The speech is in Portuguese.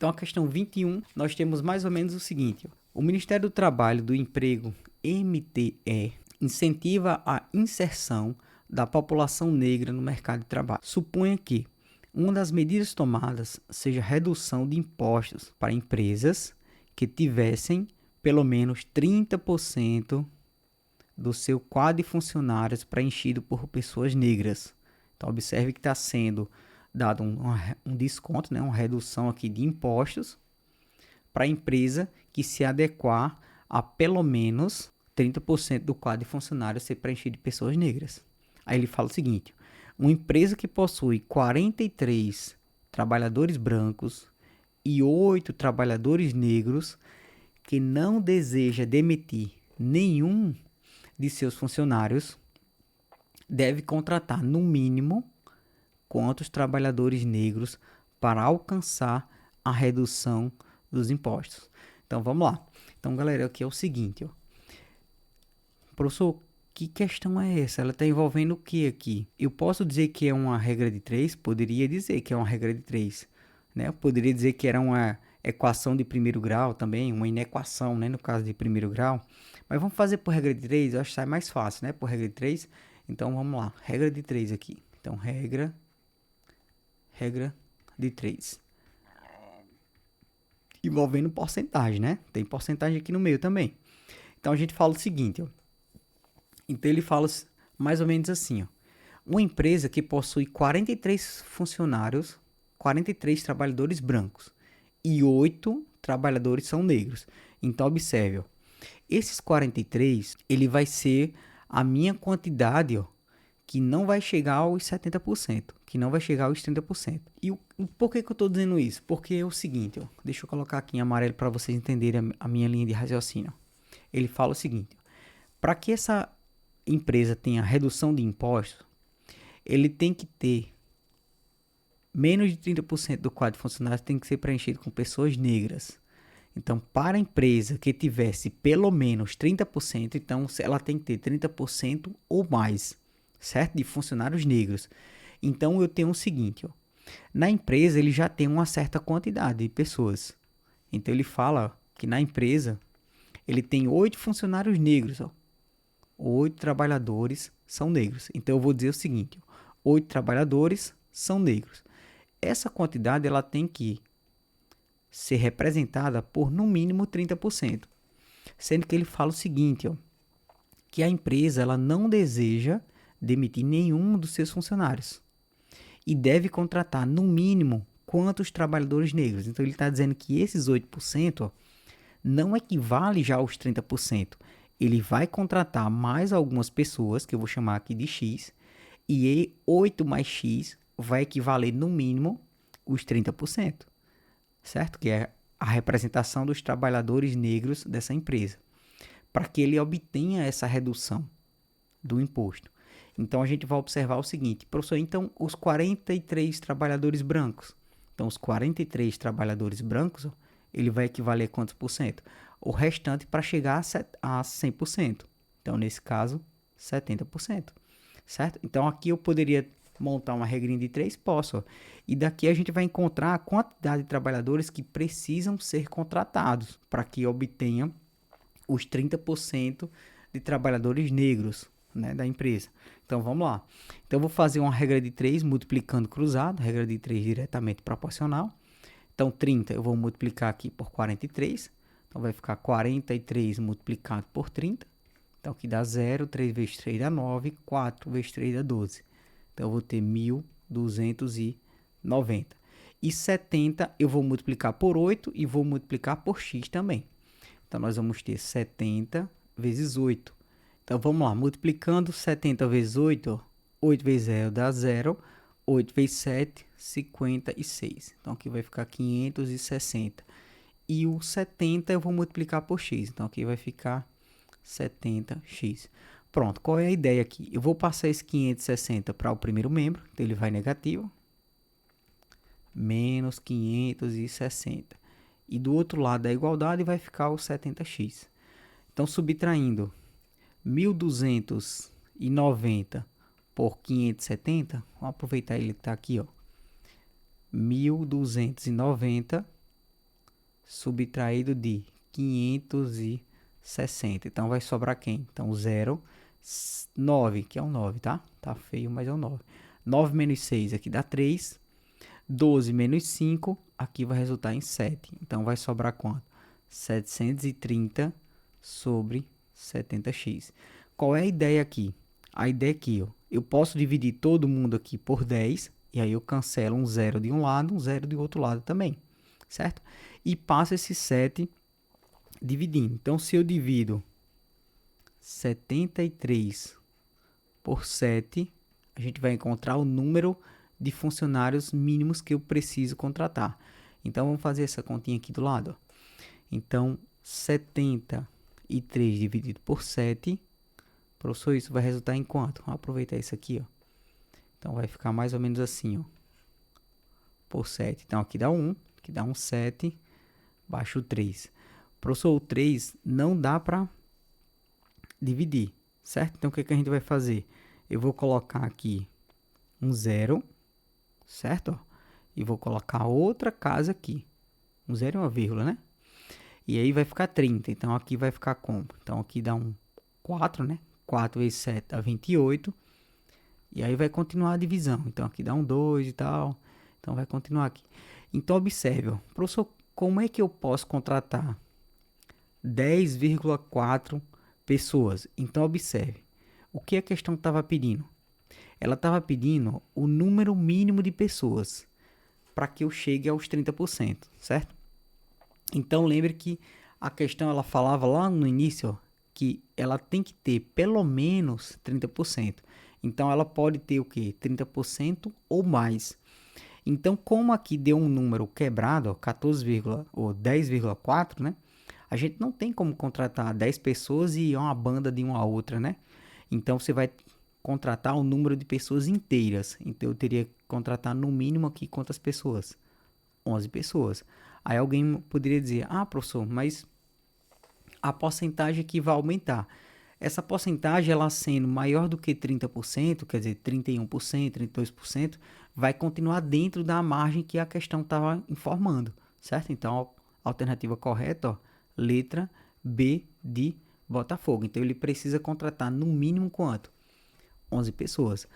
Então, a questão 21, nós temos mais ou menos o seguinte. O Ministério do Trabalho do Emprego, MTE, incentiva a inserção da população negra no mercado de trabalho. Suponha que uma das medidas tomadas seja a redução de impostos para empresas que tivessem pelo menos 30% do seu quadro de funcionários preenchido por pessoas negras. Então, observe que está sendo dado um desconto, né, uma redução aqui de impostos para a empresa que se adequar a pelo menos 30% do quadro de funcionários ser preenchido de pessoas negras. Aí ele fala o seguinte: uma empresa que possui 43 trabalhadores brancos e 8 trabalhadores negros que não deseja demitir nenhum de seus funcionários deve contratar no mínimo quantos trabalhadores negros para alcançar a redução dos impostos. Então vamos lá. Então, galera, aqui é o seguinte, ó. Professor, que questão é essa? Ela está envolvendo o que aqui? Eu posso dizer que é uma regra de 3? Poderia dizer que é uma regra de 3, né? Eu poderia dizer que era uma equação de primeiro grau também, uma inequação, né, no caso de primeiro grau. Mas vamos fazer por regra de 3, eu acho que sai mais fácil, né, por regra de 3. Então vamos lá, regra de 3 aqui. Então regra de 3. Envolvendo porcentagem, né? Tem porcentagem aqui no meio também. Então a gente fala o seguinte, ó. Então ele fala mais ou menos assim, ó. Uma empresa que possui 43 funcionários, 43 trabalhadores brancos e 8 trabalhadores são negros. Então observe, ó. Esses 43, ele vai ser a minha quantidade, ó, que não vai chegar aos 70%, que não vai chegar aos 30%. E por que eu estou dizendo isso? Porque é o seguinte, ó, deixa eu colocar aqui em amarelo para vocês entenderem a minha linha de raciocínio. Ele fala o seguinte: para que essa empresa tenha redução de impostos, ele tem que ter menos de 30% do quadro de funcionários tem que ser preenchido com pessoas negras. Então, para a empresa que tivesse pelo menos 30%, então ela tem que ter 30% ou mais, certo? De funcionários negros. Então, eu tenho o seguinte, ó. Na empresa, ele já tem uma certa quantidade de pessoas. Então, ele fala que na empresa, ele tem 8 funcionários negros, ó. 8 trabalhadores são negros. Então, eu vou dizer o seguinte, ó. 8 trabalhadores são negros. Essa quantidade, ela tem que ser representada por no mínimo 30%. Sendo que ele fala o seguinte, ó, que a empresa ela não deseja demitir nenhum dos seus funcionários e deve contratar no mínimo quantos trabalhadores negros. Então ele está dizendo que esses 8%, ó, não equivale já aos 30%. Ele vai contratar mais algumas pessoas, que eu vou chamar aqui de X, e 8 mais X vai equivaler no mínimo os 30%. Certo? Que é a representação dos trabalhadores negros dessa empresa, para que ele obtenha essa redução do imposto. Então, a gente vai observar o seguinte, professor, então, os 43 trabalhadores brancos, então, os 43 trabalhadores brancos, ó, ele vai equivaler a quantos por cento? O restante para chegar a 100%. Então, nesse caso, 70%. Certo? Então, aqui eu poderia montar uma regrinha de 3, posso. Ó. E daqui a gente vai encontrar a quantidade de trabalhadores que precisam ser contratados para que obtenha os 30% de trabalhadores negros, né, da empresa. Então vamos lá. Então eu vou fazer uma regra de 3 multiplicando cruzado, regra de 3 diretamente proporcional. Então 30 eu vou multiplicar aqui por 43. Então vai ficar 43 multiplicado por 30. Então aqui dá 0, 3 vezes 3 dá 9, 4 vezes 3 dá 12. Então, eu vou ter 1.290. E 70 eu vou multiplicar por 8 e vou multiplicar por x também. Então, nós vamos ter 70 vezes 8. Então, vamos lá. Multiplicando 70 vezes 8, ó, 8 vezes 0 dá 0. 8 vezes 7, 56. Então, aqui vai ficar 560. E o 70 eu vou multiplicar por x. Então, aqui vai ficar 70x. Pronto, qual é a ideia aqui? Eu vou passar esse 560 para o primeiro membro, então ele vai negativo, menos 560. E do outro lado da igualdade vai ficar o 70x. Então, subtraindo 1.290 por 570, vamos aproveitar ele que está aqui, ó. 1.290 subtraído de 560. Então, vai sobrar quem? Então, 0, 9, que é um 9, tá? Tá feio, mas é um 9. 9 menos 6 aqui dá 3. 12 menos 5, aqui vai resultar em 7. Então, vai sobrar quanto? 730 sobre 70x. Qual é a ideia aqui? A ideia aqui, ó, eu posso dividir todo mundo aqui por 10, e aí eu cancelo um 0 de um lado, um 0 do outro lado também, certo? E passo esse 7 dividindo. Então, se eu divido 73 por 7, a gente vai encontrar o número de funcionários mínimos que eu preciso contratar. Então, vamos fazer essa continha aqui do lado. Ó. Então, 73 dividido por 7, professor, isso vai resultar em quanto? Vamos aproveitar isso aqui, ó. Então, vai ficar mais ou menos assim, ó, por 7. Então, aqui dá 1, aqui dá um 7, baixo o 3. Professor, o 3 não dá para dividir, certo? Então, o que a gente vai fazer? Eu vou colocar aqui um 0, certo? E vou colocar outra casa aqui. Um 0 e uma vírgula, né? E aí vai ficar 30. Então, aqui vai ficar como? Então, aqui dá um 4, né? 4 vezes 7 dá 28. E aí vai continuar a divisão. Então, aqui dá um 2 e tal. Então, vai continuar aqui. Então, observe, ó. Professor, como é que eu posso contratar 10,4 pessoas? Então, observe. O que a questão estava pedindo? Ela estava pedindo o número mínimo de pessoas para que eu chegue aos 30%, certo? Então, lembre que a questão ela falava lá no início, ó, que ela tem que ter pelo menos 30%. Então, ela pode ter o quê? 30% ou mais. Então, como aqui deu um número quebrado, ó, 14, ou 10,4, né? A gente não tem como contratar 10 pessoas e uma banda de uma a outra, né? Então, você vai contratar o número de pessoas inteiras. Então, eu teria que contratar no mínimo aqui quantas pessoas? 11 pessoas. Aí alguém poderia dizer, ah, professor, mas a porcentagem aqui vai aumentar. Essa porcentagem, ela sendo maior do que 30%, quer dizer, 31%, 32%, vai continuar dentro da margem que a questão estava informando, certo? Então, a alternativa correta, ó, letra B de Botafogo. Então, ele precisa contratar no mínimo quanto? 11 pessoas.